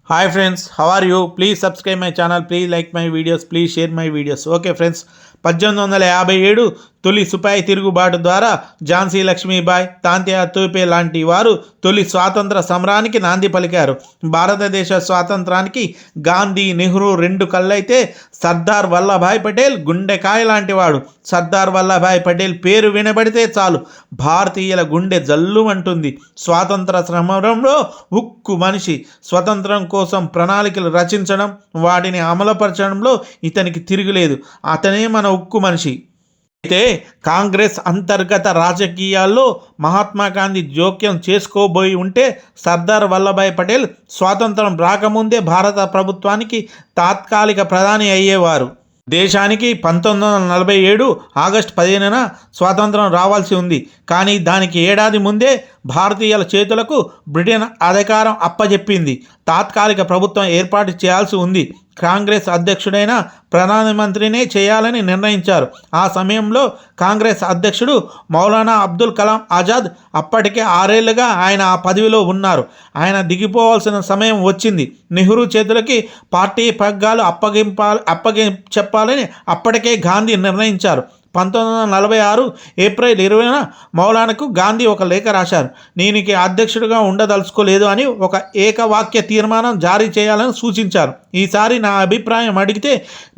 Hi friends, how are you? Please subscribe my channel, please like my videos, please share my videos. Okay friends, 1857 తొలి సిపాయి తిరుగుబాటు ద్వారా ఝాన్సీ లక్ష్మీబాయి, తాంత్యా తోపే లాంటి వారు తొలి స్వాతంత్ర సమరానికి నాంది పలికారు. భారతదేశ స్వాతంత్రానికి గాంధీ, నెహ్రూ రెండు కళ్ళైతే సర్దార్ వల్లభాయ్ పటేల్ గుండెకాయ లాంటి వాడు. సర్దార్ వల్లభాయ్ పటేల్ పేరు వినబడితే చాలు భారతీయుల గుండె జల్లుమంటుంది. స్వాతంత్ర సమరంలో ఉక్కు మనిషి. స్వతంత్రం కోసం ప్రణాళికలు రచించడం, వాటిని అమలుపరచడంలో ఇతనికి తిరుగులేదు. అతనే మన ఉక్కు మనిషి. అయితే కాంగ్రెస్ అంతర్గత రాజకీయాల్లో మహాత్మా గాంధీ జోక్యం చేసుకోబోయి ఉంటే సర్దార్ వల్లభాయ్ పటేల్ స్వాతంత్రం రాకముందే భారత ప్రభుత్వానికి తాత్కాలిక ప్రధాని అయ్యేవారు. దేశానికి 1947 ఆగస్టు 15న స్వాతంత్రం రావాల్సి ఉంది. కానీ దానికి ఏడాది ముందే భారతీయుల చేతులకు బ్రిటన్ అధికారం అప్పజెప్పింది. తాత్కాలిక ప్రభుత్వం ఏర్పాటు చేయాల్సి ఉంది. కాంగ్రెస్ అధ్యక్షుడైన ప్రధానమంత్రినే చేయాలని నిర్ణయించారు. ఆ సమయంలో కాంగ్రెస్ అధ్యక్షుడు మౌలానా అబ్దుల్ కలాం ఆజాద్. అప్పటికే 6 ఏళ్లుగా ఆయన ఆ పదవిలో ఉన్నారు. ఆయన దిగిపోవాల్సిన సమయం వచ్చింది. నెహ్రూ చేతులకి పార్టీ పగ్గాలు చెప్పాలని అప్పటికే గాంధీ నిర్ణయించారు. 1946 ఏప్రిల్ 20న మౌలానాకు గాంధీ ఒక లేఖ రాశారు. నేనికి అధ్యక్షుడిగా ఉండదలుచుకోలేదు అని ఒక ఏకవాక్య తీర్మానం జారీ చేయాలని సూచించారు. ఈసారి నా అభిప్రాయం అడిగితే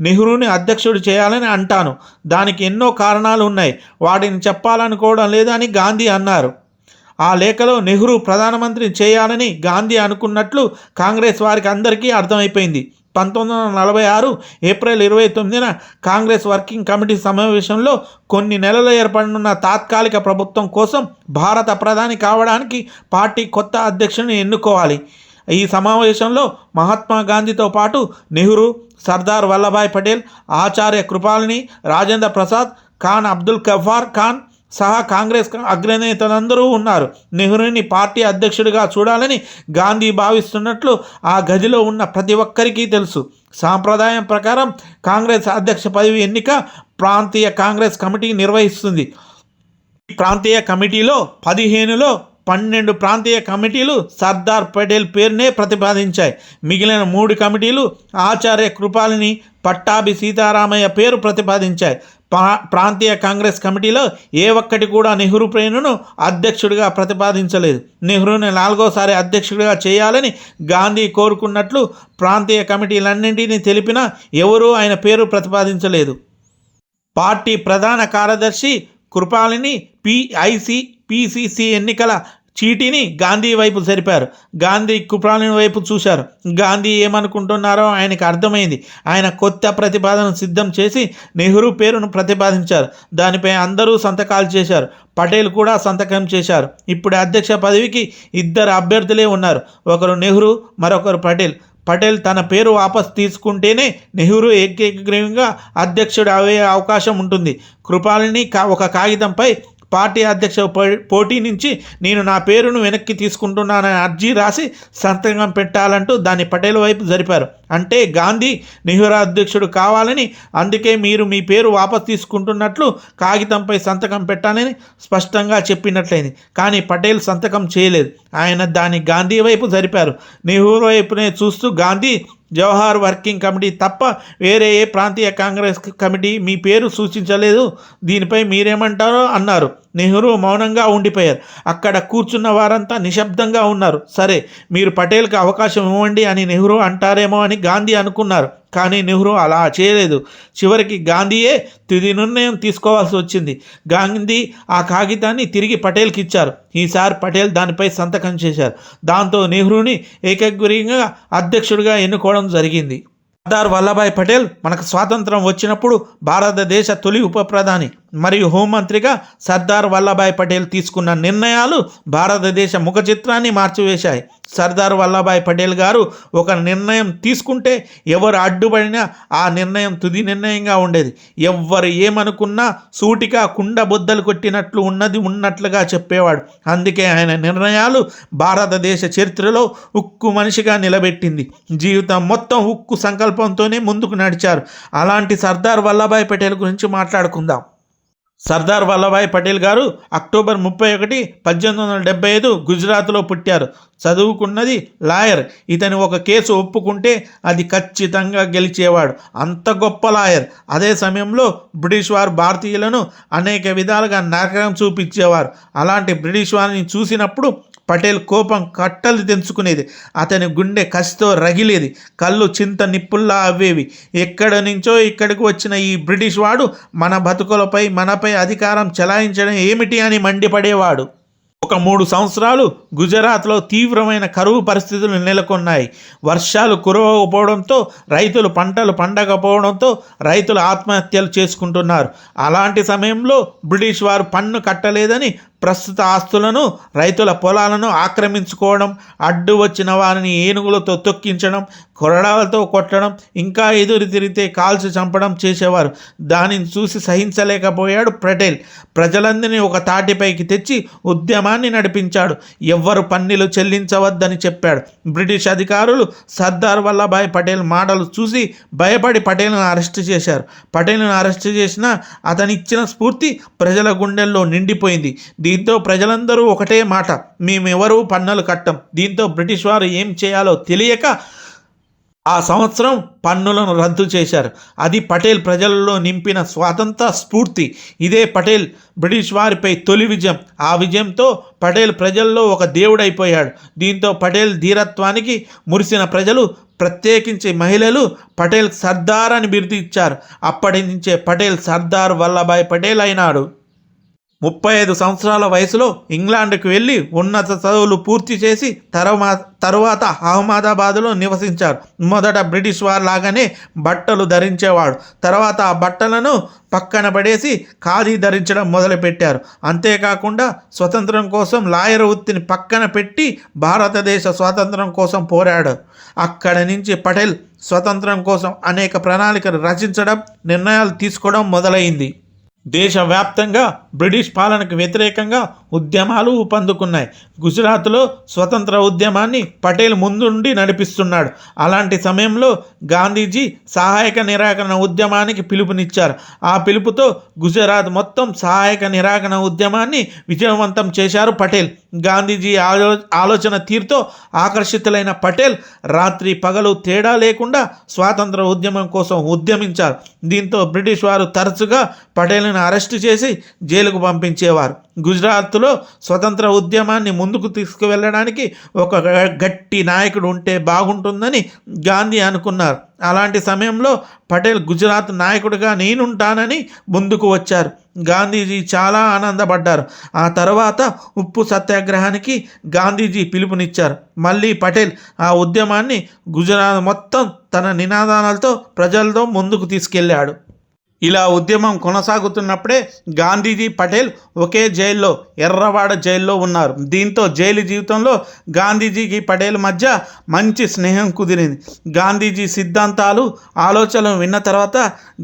నెహ్రూని అధ్యక్షుడు చేయాలని అంటాను. దానికి ఎన్నో కారణాలు ఉన్నాయి, వాటిని చెప్పాలనుకోవడం లేదు అని గాంధీ అన్నారు. ఆ లేఖలో నెహ్రూ ప్రధానమంత్రి చేయాలని గాంధీ అనుకున్నట్లు కాంగ్రెస్ వారికి అందరికీ అర్థమైపోయింది. 1946 ఏప్రిల్ 29న కాంగ్రెస్ వర్కింగ్ కమిటీ సమావేశంలో కొన్ని నెలలు ఏర్పడనున్న తాత్కాలిక ప్రభుత్వం కోసం భారత ప్రధాని కావడానికి పార్టీ కొత్త అధ్యక్షుడిని ఎన్నుకోవాలి. ఈ సమావేశంలో మహాత్మా గాంధీతో పాటు నెహ్రూ, సర్దార్ వల్లభాయ్ పటేల్, ఆచార్య కృపాలిని, రాజేంద్ర ప్రసాద్, ఖాన్ అబ్దుల్ గఫార్ ఖాన్ సహా కాంగ్రెస్ అగ్రనేతలందరూ ఉన్నారు. నెహ్రూని పార్టీ అధ్యక్షుడిగా చూడాలని గాంధీ భావిస్తున్నట్లు ఆ గదిలో ఉన్న ప్రతి ఒక్కరికి తెలుసు. సాంప్రదాయం ప్రకారం కాంగ్రెస్ అధ్యక్ష పదవి ఎన్నిక ప్రాంతీయ కాంగ్రెస్ కమిటీ నిర్వహిస్తుంది. ఈ ప్రాంతీయ కమిటీలో 15లో 12 ప్రాంతీయ కమిటీలు సర్దార్ పటేల్ పేరునే ప్రతిపాదించాయి. మిగిలిన 3 కమిటీలు ఆచార్య కృపాలిని, పట్టాభి సీతారామయ్య పేరు ప్రతిపాదించాయి. ప్రాంతీయ కాంగ్రెస్ కమిటీలో ఏ ఒక్కటి కూడా నెహ్రూ పేరును అధ్యక్షుడిగా ప్రతిపాదించలేదు. నెహ్రూని 4వసారి అధ్యక్షుడిగా చేయాలని గాంధీ కోరుకున్నట్లు ప్రాంతీయ కమిటీలన్నింటినీ తెలిపినా ఎవరూ ఆయన పేరు ప్రతిపాదించలేదు. పార్టీ ప్రధాన కార్యదర్శి కృపాలిని పిసిసి ఎన్నికల చీటీని గాంధీ వైపు జరిపారు. గాంధీ కృపాలిని వైపు చూశారు. గాంధీ ఏమనుకుంటున్నారో ఆయనకు అర్థమైంది. ఆయన కొత్త ప్రతిపాదన సిద్ధం చేసి నెహ్రూ పేరును ప్రతిపాదించారు. దానిపై అందరూ సంతకాలు చేశారు. పటేల్ కూడా సంతకం చేశారు. ఇప్పుడు అధ్యక్ష పదవికి 2 అభ్యర్థులే ఉన్నారు. ఒకరు నెహ్రూ, మరొకరు పటేల్ తన పేరు వాపసు తీసుకుంటేనే నెహ్రూ ఏకగ్రీవంగా అధ్యక్షుడు అయ్యే అవకాశం ఉంటుంది. కృపాలిని ఒక కాగితంపై పార్టీ అధ్యక్ష పోటీ నుంచి నేను నా పేరును వెనక్కి తీసుకుంటున్నానని అర్జీ రాసి సంతకం పెట్టాలంటూ దాన్ని పటేల్ వైపు జరిపారు. అంటే గాంధీ నెహ్రూ అధ్యక్షుడు కావాలని, అందుకే మీరు మీ పేరు వాపసు తీసుకుంటున్నట్లు కాగితంపై సంతకం పెట్టాలని స్పష్టంగా చెప్పినట్లయింది. కానీ పటేల్ సంతకం చేయలేదు. ఆయన దాన్ని గాంధీ వైపు జరిపారు. నెహ్రూ వైపునే చూస్తూ గాంధీ, జవహర్ వర్కింగ్ కమిటీ తప్ప వేరే ఏ ప్రాంతీయ కాంగ్రెస్ కమిటీ మీ పేరు సూచించలేదు, దీనిపై మీరేమంటారో అన్నారు. నెహ్రూ మౌనంగా ఉండిపోయారు. అక్కడ కూర్చున్న వారంతా నిశ్శబ్దంగా ఉన్నారు. సరే, మీరు పటేల్కి అవకాశం ఇవ్వండి అని నెహ్రూ అంటారేమో అని గాంధీ అనుకున్నారు. కానీ నెహ్రూ అలా చేయలేదు. చివరికి గాంధీయే తుది నిర్ణయం తీసుకోవాల్సి వచ్చింది. గాంధీ ఆ కాగితాన్ని తిరిగి పటేల్కి ఇచ్చారు. ఈసారి పటేల్ దానిపై సంతకం చేశారు. దాంతో నెహ్రూని ఏకగ్రీవంగా అధ్యక్షుడిగా ఎన్నుకోవడం జరిగింది. సర్దార్ వల్లభాయ్ పటేల్ మనకు స్వాతంత్రం వచ్చినప్పుడు భారతదేశ తొలి ఉప ప్రధాని మరియు హోంమంత్రిగా సర్దార్ వల్లభాయ్ పటేల్ తీసుకున్న నిర్ణయాలు భారతదేశ ముఖ చిత్రాన్ని మార్చివేశాయి. సర్దార్ వల్లభాయ్ పటేల్ గారు ఒక నిర్ణయం తీసుకుంటే ఎవరు అడ్డుపడినా ఆ నిర్ణయం తుది నిర్ణయంగా ఉండేది. ఎవ్వరు ఏమనుకున్నా సూటిగా కుండ బొద్దలు కొట్టినట్లు ఉన్నట్లుగా చెప్పేవాడు. అందుకే ఆయన నిర్ణయాలు భారతదేశ చరిత్రలో ఉక్కు మనిషిగా నిలబెట్టింది. జీవితం మొత్తం ఉక్కు సంకల్పంతోనే ముందుకు నడిచారు. అలాంటి సర్దార్ వల్లభాయ్ పటేల్ గురించి మాట్లాడుకుందాం. సర్దార్ వల్లభాయ్ పటేల్ గారు అక్టోబర్ 31, 1875 గుజరాత్లో పుట్టారు. చదువుకున్నది లాయర్. ఇతని ఒక కేసు ఒప్పుకుంటే అది ఖచ్చితంగా గెలిచేవాడు. అంత గొప్ప లాయర్. అదే సమయంలో బ్రిటిష్ వారు భారతీయులను అనేక విధాలుగా నరకం చూపించేవారు. అలాంటి బ్రిటిష్ వారిని చూసినప్పుడు పటేల్ కోపం కట్టలు తెంచుకునేది. అతని గుండె కసితో రగిలేది. కళ్ళు చింత నిప్పుల్లా అవ్వేవి. ఎక్కడి నుంచో ఇక్కడికి వచ్చిన ఈ బ్రిటిష్ వాడు మన బతుకులపై మనపై అధికారం చెలాయించడం ఏమిటి అని మండిపడేవాడు. ఒక 3 సంవత్సరాలు గుజరాత్లో తీవ్రమైన కరువు పరిస్థితులు నెలకొన్నాయి. వర్షాలు కురవకపోవడంతో రైతులు పంటలు పండకపోవడంతో రైతులు ఆత్మహత్యలు చేసుకుంటున్నారు. అలాంటి సమయంలో బ్రిటిష్ వారు పన్ను కట్టలేదని ప్రస్తుత ఆస్తులను, రైతుల పొలాలను ఆక్రమించుకోవడం, అడ్డు వచ్చిన వారిని ఏనుగులతో తొక్కించడం, కొరడాలతో కొట్టడం, ఇంకా ఎదురు తిరిగితే కాల్చి చంపడం చేసేవారు. దానిని చూసి సహించలేకపోయాడు పటేల్. ప్రజలందరినీ ఒక తాటిపైకి తెచ్చి ఉద్యమాన్ని నడిపించాడు. ఎవ్వరు పన్నులు చెల్లించవద్దని చెప్పాడు. బ్రిటిష్ అధికారులు సర్దార్ వల్లభాయ్ పటేల్ మాటలు చూసి భయపడి పటేల్ను అరెస్టు చేశారు. పటేల్ను అరెస్టు చేసిన అతనిచ్చిన స్ఫూర్తి ప్రజల గుండెల్లో నిండిపోయింది. దీంతో ప్రజలందరూ ఒకటే మాట, మేమెవరూ పన్నులు కట్టం. దీంతో బ్రిటిష్ వారు ఏం చేయాలో తెలియక ఆ సంవత్సరం పన్నులను రద్దు చేశారు. అది పటేల్ ప్రజలలో నింపిన స్వాతంత్ర స్ఫూర్తి. ఇదే పటేల్ బ్రిటిష్ వారిపై తొలి విజయం. ఆ విజయంతో పటేల్ ప్రజల్లో ఒక దేవుడైపోయాడు. దీంతో పటేల్ ధీరత్వానికి మురిసిన ప్రజలు, ప్రత్యేకించి మహిళలు పటేల్ సర్దార్ అని బిరుదు ఇచ్చారు. అప్పటి నుంచే పటేల్ సర్దార్ వల్లభాయ్ పటేల్ అయినాడు. 35 సంవత్సరాల వయసులో ఇంగ్లాండ్కి వెళ్ళి ఉన్నత చదువులు పూర్తి చేసి తరువాత అహ్మదాబాదులో నివసించారు. మొదట బ్రిటిష్ వారు లాగానే బట్టలు ధరించేవాడు. తర్వాత ఆ బట్టలను పక్కన పడేసి ఖాదీ ధరించడం మొదలుపెట్టారు. అంతేకాకుండా స్వతంత్రం కోసం లాయర్ వృత్తిని పక్కన పెట్టి భారతదేశ స్వాతంత్రం కోసం పోరాడు. అక్కడి నుంచి పటేల్ స్వతంత్రం కోసం అనేక ప్రణాళికలు రచించడం, నిర్ణయాలు తీసుకోవడం మొదలైంది. దేశవ్యాప్తంగా బ్రిటిష్ పాలనకు వ్యతిరేకంగా ఉద్యమాలు ఊపందుకున్నాయి. గుజరాత్లో స్వతంత్ర ఉద్యమాన్ని పటేల్ ముందుండి నడిపిస్తున్నాడు. అలాంటి సమయంలో గాంధీజీ సహాయక నిరాకరణ ఉద్యమానికి పిలుపునిచ్చారు. ఆ పిలుపుతో గుజరాత్ మొత్తం సహాయక నిరాకరణ ఉద్యమాన్ని విజయవంతం చేశారు పటేల్. గాంధీజీ ఆలోచన తీరుతో ఆకర్షితులైన పటేల్ రాత్రి పగలు తేడా లేకుండా స్వాతంత్ర ఉద్యమం కోసం ఉద్యమించారు. దీంతో బ్రిటిష్ వారు తరచుగా పటేల్ను అరెస్టు చేసి జైలుకు పంపించేవారు. గుజరాత్లో స్వతంత్ర ఉద్యమాన్ని ముందుకు తీసుకువెళ్ళడానికి ఒక గట్టి నాయకుడు ఉంటే బాగుంటుందని గాంధీ అనుకున్నారు. అలాంటి సమయంలో పటేల్ గుజరాత్ నాయకుడిగా నేనుంటానని ముందుకు వచ్చారు. గాంధీజీ చాలా ఆనందపడ్డారు. ఆ తర్వాత ఉప్పు సత్యాగ్రహానికి గాంధీజీ పిలుపునిచ్చారు. మళ్ళీ పటేల్ ఆ ఉద్యమాన్ని గుజరాత్ మొత్తం తన నినాదాలతో ప్రజలతో ముందుకు తీసుకెళ్ళాడు. ఇలా ఉద్యమం కొనసాగుతున్నప్పుడే గాంధీజీ, పటేల్ ఒకే జైల్లో, ఎర్రవాడ జైల్లో ఉన్నారు. దీంతో జైలు జీవితంలో గాంధీజీకి పటేల్ మధ్య మంచి స్నేహం కుదిరింది. గాంధీజీ సిద్ధాంతాలు, ఆలోచనలు విన్న తర్వాత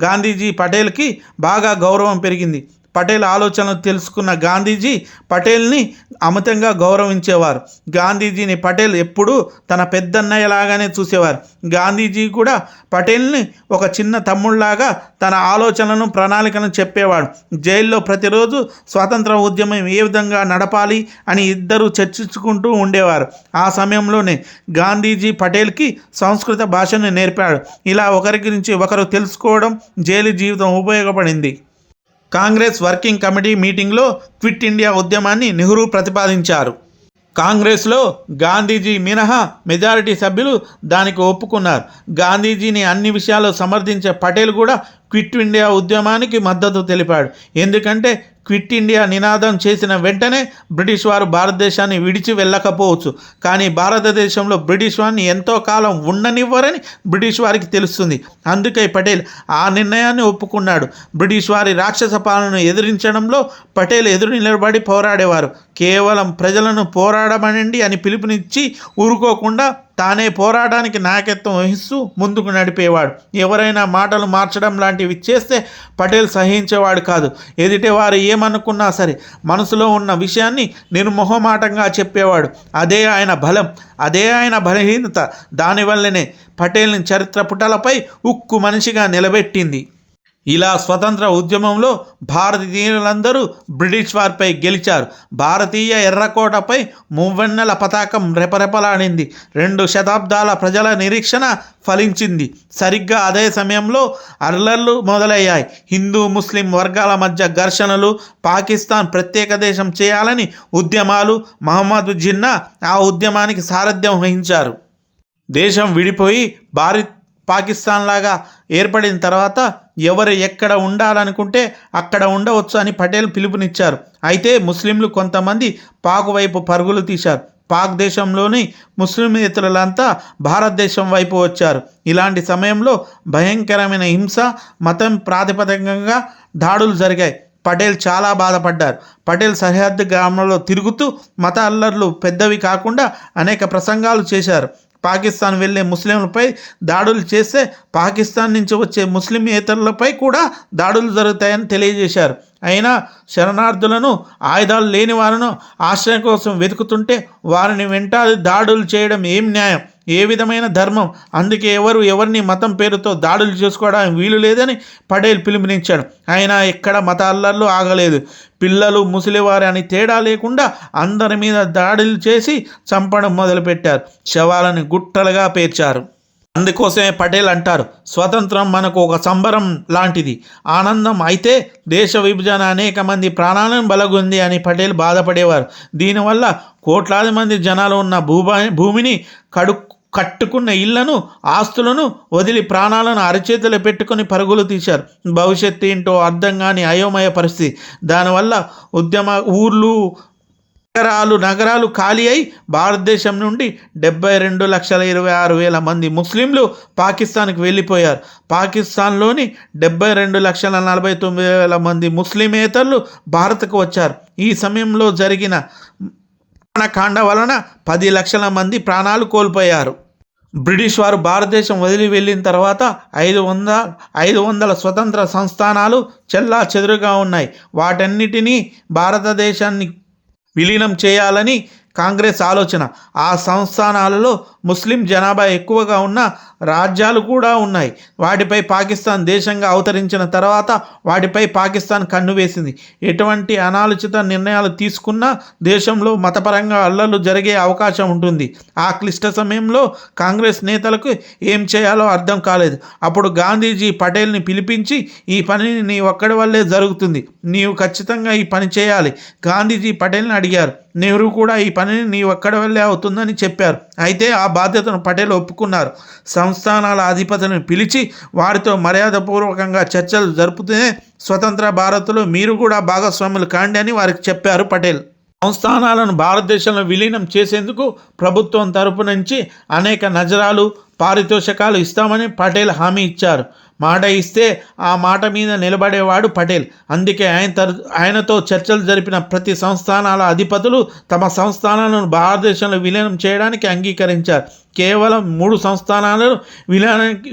గాంధీజీ పటేల్కి బాగా గౌరవం పెరిగింది. పటేల్ ఆలోచనలు తెలుసుకున్న గాంధీజీ పటేల్ని అమితంగా గౌరవించేవారు. గాంధీజీని పటేల్ ఎప్పుడూ తన పెద్దన్నయ్యలాగానే చూసేవారు. గాంధీజీ కూడా పటేల్ని ఒక చిన్న తమ్ముళ్లాగా తన ఆలోచనలను, ప్రణాళికను చెప్పేవాడు. జైల్లో ప్రతిరోజు స్వాతంత్ర ఉద్యమం ఏ విధంగా నడపాలి అని ఇద్దరు చర్చించుకుంటూ ఉండేవారు. ఆ సమయంలోనే గాంధీజీ పటేల్కి సంస్కృత భాషను నేర్పాడు. ఇలా ఒకరి గురించి ఒకరు తెలుసుకోవడం జైలు జీవితం ఉపయోగపడింది. కాంగ్రెస్ వర్కింగ్ కమిటీ మీటింగ్లో క్విట్ ఇండియా ఉద్యమాన్ని నెహ్రూ ప్రతిపాదించారు. కాంగ్రెస్లో గాంధీజీ మినహా మెజారిటీ సభ్యులు దానికి ఒప్పుకున్నారు. గాంధీజీని అన్ని విషయాల్లో సమర్థించే పటేల్ కూడా క్విట్ ఇండియా ఉద్యమానికి మద్దతు తెలిపాడు. ఎందుకంటే క్విట్ ఇండియా నినాదం చేసిన వెంటనే బ్రిటిష్ వారు భారతదేశాన్ని విడిచి వెళ్ళకపోవచ్చు, కానీ భారతదేశంలో బ్రిటిష్ వారిని ఎంతో కాలం ఉండనివ్వరని బ్రిటిష్ వారికి తెలుస్తుంది. అందుకే పటేల్ ఆ నిర్ణయాన్ని ఒప్పుకున్నాడు. బ్రిటిష్ వారి రాక్షస పాలనను ఎదిరించడంలో పటేల్ ఎదురు నిలబడి పోరాడేవారు. కేవలం ప్రజలను పోరాడమనండి అని పిలుపునిచ్చి ఊరుకోకుండా తానే పోరాటానికి నాయకత్వం వహిస్తూ ముందుకు నడిపేవాడు. ఎవరైనా మాటలు మార్చడం లాంటివి చేస్తే పటేల్ సహించేవాడు కాదు. ఎదుటివారు ఏమనుకున్నా సరే మనసులో ఉన్న విషయాన్ని నిర్మోహమాటంగా చెప్పేవాడు. అదే ఆయన బలం, అదే ఆయన బలహీనత. దానివల్లనే పటేల్ని చరిత్ర పుటలపై ఉక్కు మనిషిగా నిలబెట్టింది. ఇలా స్వతంత్ర ఉద్యమంలో భారతీయులందరూ బ్రిటిష్ వారిపై గెలిచారు. భారతీయ ఎర్రకోటపై మువ్వన్నెల పతాకం రెపరెపలాడింది. 2 శతాబ్దాల ప్రజల నిరీక్షణ ఫలించింది. సరిగ్గా అదే సమయంలో అల్లర్లు మొదలయ్యాయి. హిందూ ముస్లిం వర్గాల మధ్య ఘర్షణలు, పాకిస్తాన్ ప్రత్యేక దేశం చేయాలని ఉద్యమాలు. మహమ్మద్ జిన్నా ఆ ఉద్యమానికి సారథ్యం వహించారు. దేశం విడిపోయి పాకిస్తాన్ లాగా ఏర్పడిన తర్వాత ఎవరు ఎక్కడ ఉండాలనుకుంటే అక్కడ ఉండవచ్చు అని పటేల్ పిలుపునిచ్చారు. అయితే ముస్లింలు కొంతమంది పాక్ వైపు పరుగులు తీశారు. పాక్ దేశంలోని ముస్లిమేతరులంతా భారతదేశం వైపు వచ్చారు. ఇలాంటి సమయంలో భయంకరమైన హింస, మతం ప్రాతిపదికంగా దాడులు జరిగాయి. పటేల్ చాలా బాధపడ్డారు. పటేల్ సరిహద్దు గ్రామంలో తిరుగుతూ మత అల్లర్లు పెద్దవి కాకుండా అనేక ప్రసంగాలు చేశారు. పాకిస్తాన్ వెళ్ళే ముస్లింలపై దాడులు చేస్తే పాకిస్తాన్ నుంచి వచ్చే ముస్లిమేతరులపై కూడా దాడులు జరుగుతాయని తెలియజేశారు. అయినా శరణార్థులను, ఆయుధాలు లేని వారిను ఆశ్రయం కోసం వెతుకుతుంటే వారిని వెంటాడి దాడులు చేయడం ఏం న్యాయం, ఏ విధమైన ధర్మం? అందుకే ఎవరిని మతం పేరుతో దాడులు చేసుకోవడానికి వీలు లేదని పటేల్ పిలుపునిచ్చాడు. అయినా ఎక్కడ మత అల్లర్లు ఆగలేదు. పిల్లలు, ముసలివారి అని తేడా లేకుండా అందరి మీద దాడులు చేసి చంపడం మొదలుపెట్టారు. శవాలను గుట్టలుగా పేర్చారు. అందుకోసమే పటేల్ అంటారు, స్వతంత్రం మనకు ఒక సంబరం లాంటిది, ఆనందం. అయితే దేశ విభజన అనేక మంది ప్రాణాలను బలగొంది అని పటేల్ బాధపడేవారు. దీనివల్ల కోట్లాది మంది జనాలు ఉన్న భూమిని కట్టుకున్న ఇళ్లను, ఆస్తులను వదిలి ప్రాణాలను అరచేతులు పెట్టుకుని పరుగులు తీశారు. భవిష్యత్తు ఏంటో అర్థం కాని అయోమయ పరిస్థితి. దానివల్ల ఊర్లు, నగరాలు ఖాళీ అయి భారతదేశం నుండి 72,26,000 మంది ముస్లింలు పాకిస్తాన్కి వెళ్ళిపోయారు. పాకిస్తాన్లోని 72,49,000 మంది ముస్లిమేతరులు భారత్కు వచ్చారు. ఈ సమయంలో జరిగిన కాండ వలన 10 లక్షల మంది ప్రాణాలు కోల్పోయారు. బ్రిటిష్ వారు భారతదేశం వదిలి వెళ్ళిన తర్వాత 500 స్వతంత్ర సంస్థానాలు చెల్లా చెదురుగా ఉన్నాయి. వాటన్నిటినీ భారతదేశాన్ని విలీనం చేయాలని కాంగ్రెస్ ఆలోచన. ఆ సంస్థానాలలో ముస్లిం జనాభా ఎక్కువగా ఉన్న రాజ్యాలు కూడా ఉన్నాయి. వాటిపై పాకిస్తాన్ దేశంగా అవతరించిన తర్వాత వాటిపై పాకిస్తాన్ కన్ను వేసింది. ఎటువంటి అనాలోచిత నిర్ణయాలు తీసుకున్నా దేశంలో మతపరంగా అల్లర్లు జరిగే అవకాశం ఉంటుంది. ఆ క్లిష్ట సమయంలో కాంగ్రెస్ నేతలకు ఏం చేయాలో అర్థం కాలేదు. అప్పుడు గాంధీజీ పటేల్ని పిలిపించి, ఈ పని నీ ఒక్కడి వల్లే జరుగుతుంది, నీవు ఖచ్చితంగా ఈ పని చేయాలి. గాంధీజీ పటేల్ని అడిగారు. నెహ్రూ కూడా ఈ పనిని నీ ఒక్కడి వల్లే అవుతుందని చెప్పారు. అయితే ఆ బాధ్యతను పటేల్ ఒప్పుకున్నారు. సంస్థానాల అధిపతులను పిలిచి వారితో మర్యాదపూర్వకంగా చర్చలు జరుపుతూనే స్వతంత్ర భారత్లో మీరు కూడా భాగస్వాములు కాండి అని వారికి చెప్పారు పటేల్. సంస్థానాలను భారతదేశంలో విలీనం చేసేందుకు ప్రభుత్వం తరపు నుంచి అనేక నజరాలు, పారితోషికాలు ఇస్తామని పటేల్ హామీ ఇచ్చారు. మాట ఇస్తే ఆ మాట మీద నిలబడేవాడు పటేల్. అందుకే ఆయనతో చర్చలు జరిపిన ప్రతి సంస్థానాల అధిపతులు తమ సంస్థానాలను భారతదేశంలో విలీనం చేయడానికి అంగీకరించారు. కేవలం 3 సంస్థానాలు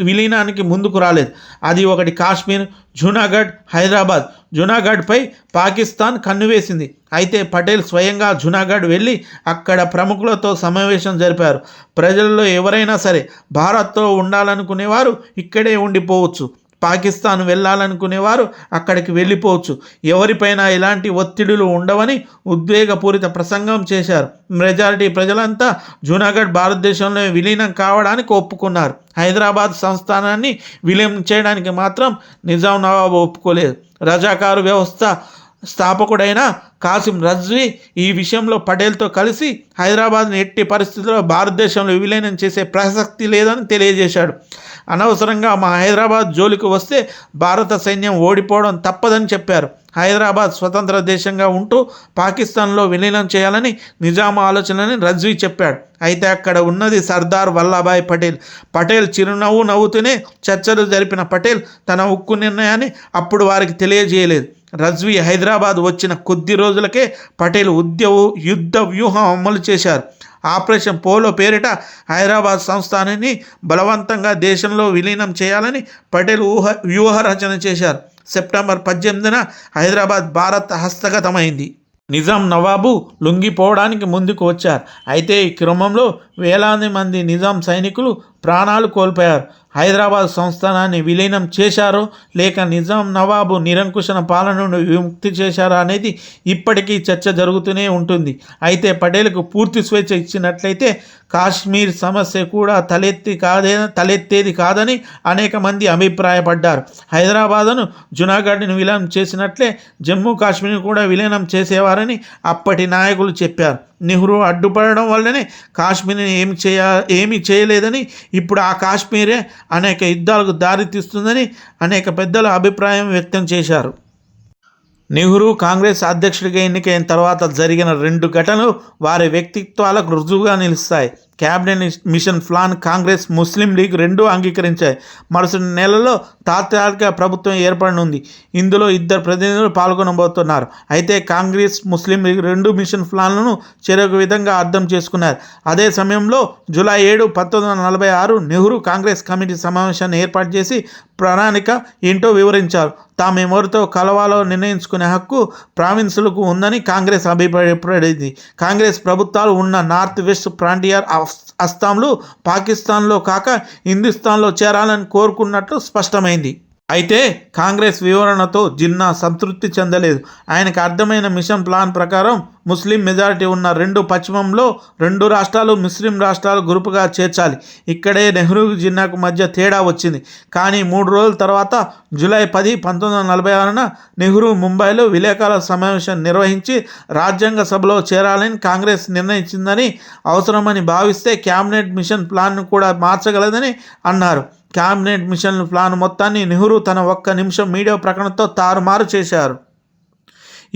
విలీనానికి ముందుకు రాలేదు. అది ఒకటి కాశ్మీర్, జూనాగఢ్, హైదరాబాద్. జూనాగఢ్పై పాకిస్తాన్ కన్నువేసింది. అయితే పటేల్ స్వయంగా జూనాగఢ్ వెళ్ళి అక్కడ ప్రముఖులతో సమావేశం జరిపారు. ప్రజల్లో ఎవరైనా సరే భారత్తో ఉండాలనుకునేవారు ఇక్కడే ఉండిపోవచ్చు, పాకిస్తాన్ వెళ్ళాలనుకునేవారు అక్కడికి వెళ్ళిపోవచ్చు, ఎవరిపైనా ఎలాంటి ఒత్తిడులు ఉండవని ఉద్వేగపూరిత ప్రసంగం చేశారు. మెజారిటీ ప్రజలంతా జూనాగఢ్ భారతదేశంలో విలీనం కావడానికి ఒప్పుకున్నారు. హైదరాబాద్ సంస్థానాన్ని విలీనం చేయడానికి మాత్రం నిజాం నవాబు ఒప్పుకోలేదు. రజాకారు వ్యవస్థ స్థాపకుడైన కాసిం రజ్వీ ఈ విషయంలో పటేల్తో కలిసి హైదరాబాద్ని ఎట్టి పరిస్థితుల్లో భారతదేశంలో విలీనం చేసే ప్రసక్తి లేదని తెలియజేశాడు. అనవసరంగా మా హైదరాబాద్ జోలికి వస్తే భారత సైన్యం ఓడిపోవడం తప్పదని చెప్పారు. హైదరాబాద్ స్వతంత్ర దేశంగా ఉంటూ పాకిస్తాన్లో విలీనం చేయాలని నిజాం ఆలోచనని రజ్వీ చెప్పాడు. అయితే అక్కడ ఉన్నది సర్దార్ వల్లభాయ్ పటేల్. పటేల్ చిరునవ్వు నవ్వుతూనే చర్చలు జరిపిన పటేల్ తన ఉక్కు నిర్ణయాన్ని అప్పుడు వారికి తెలియజేయలేదు. రజ్వీ హైదరాబాద్ వచ్చిన కొద్ది రోజులకే పటేల్ యుద్ధ వ్యూహం అమలు చేశారు. ఆపరేషన్ పోలో పేరిట హైదరాబాద్ సంస్థానాన్ని బలవంతంగా దేశంలో విలీనం చేయాలని పటేల్ వ్యూహరచన చేశారు. సెప్టెంబర్ 18న హైదరాబాద్ భారత్ హస్తగతమైంది. నిజాం నవాబు లొంగిపోవడానికి ముందుకు వచ్చారు. అయితే ఈ క్రమంలో వేలాది మంది నిజాం సైనికులు ప్రాణాలు కోల్పోయారు. హైదరాబాద్ సంస్థానాన్ని విలీనం చేశారో లేక నిజాం నవాబు నిరంకుశన పాలనను విముక్తి చేశారా అనేది ఇప్పటికీ చర్చ జరుగుతూనే ఉంటుంది. అయితే పటేల్కు పూర్తి స్వేచ్ఛ ఇచ్చినట్లయితే కాశ్మీర్ సమస్య కూడా తలెత్తేది కాదని అనేక మంది అభిప్రాయపడ్డారు. హైదరాబాదును జునాగఢ్ను విలీనం చేసినట్లే జమ్మూ కాశ్మీర్ను కూడా విలీనం చేసేవారని అప్పటి నాయకులు చెప్పారు. నెహ్రూ అడ్డుపడడం వల్లనే కాశ్మీర్ని ఏమి చేయలేదని, ఇప్పుడు ఆ కాశ్మీరే అనేక యుద్ధాలకు దారితీస్తుందని అనేక పెద్దలు అభిప్రాయం వ్యక్తం చేశారు. నెహ్రూ కాంగ్రెస్ అధ్యక్షుడిగా ఎన్నికైన తర్వాత జరిగిన 2 ఘటనలు వారి వ్యక్తిత్వాలకు రుజువుగా నిలుస్తాయి. క్యాబినెట్ మిషన్ ప్లాన్ కాంగ్రెస్, ముస్లిం లీగ్ రెండూ అంగీకరించాయి. మరుసటి నెలలో తాత్కాలిక ప్రభుత్వం ఏర్పడనుంది. ఇందులో 2 ప్రతినిధులు పాల్గొనబోతున్నారు. అయితే కాంగ్రెస్, ముస్లిం లీగ్ 2 మిషన్ ప్లాన్లను చెరొక విధంగా అర్థం చేసుకున్నారు. అదే సమయంలో జూలై 7, 1946 నెహ్రూ కాంగ్రెస్ కమిటీ సమావేశాన్ని ఏర్పాటు చేసి ప్రణాళిక ఏంటో వివరించారు. తామెవరితో కలవాలో నిర్ణయించుకునే హక్కు ప్రావిన్సులకు ఉందని కాంగ్రెస్ అభిప్రాయపడింది. కాంగ్రెస్ ప్రభుత్వాలు ఉన్న నార్త్ వెస్ట్ ఫ్రాంటియర్ అస్సాంలు పాకిస్తాన్లో కాక హిందుస్థాన్లో చేరాలని కోరుకున్నట్లు స్పష్టమైంది. అయితే కాంగ్రెస్ వివరణతో జిన్నా సంతృప్తి చెందలేదు. ఆయనకు అర్థమైన మిషన్ ప్లాన్ ప్రకారం ముస్లిం మెజారిటీ ఉన్న పశ్చిమంలో 2 రాష్ట్రాలు ముస్లిం రాష్ట్రాలు గ్రూపుగా చేర్చాలి. ఇక్కడే నెహ్రూ, జిన్నాకు మధ్య తేడా వచ్చింది. కానీ 3 రోజుల తర్వాత జూలై 10, 1946 నెహ్రూ ముంబైలో విలేకరుల సమావేశం నిర్వహించి రాజ్యాంగ సభలో చేరాలని కాంగ్రెస్ నిర్ణయించిందని, అవసరమని భావిస్తే క్యాబినెట్ మిషన్ ప్లాన్ను కూడా మార్చగలదని అన్నారు. క్యాబినెట్ మిషన్ ప్లాన్ మొత్తాన్ని నెహ్రూ తన 1 నిమిషం మీడియా ప్రకటనతో తారుమారు చేశారు.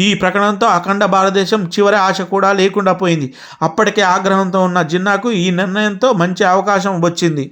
ఈ ప్రకటనతో అఖండ భారతదేశం చివరి ఆశ కూడా లేకుండా పోయింది. అప్పటికే ఆగ్రహంతో ఉన్న జిన్నాకు ఈ నిర్ణయంతో మంచి అవకాశం వచ్చింది.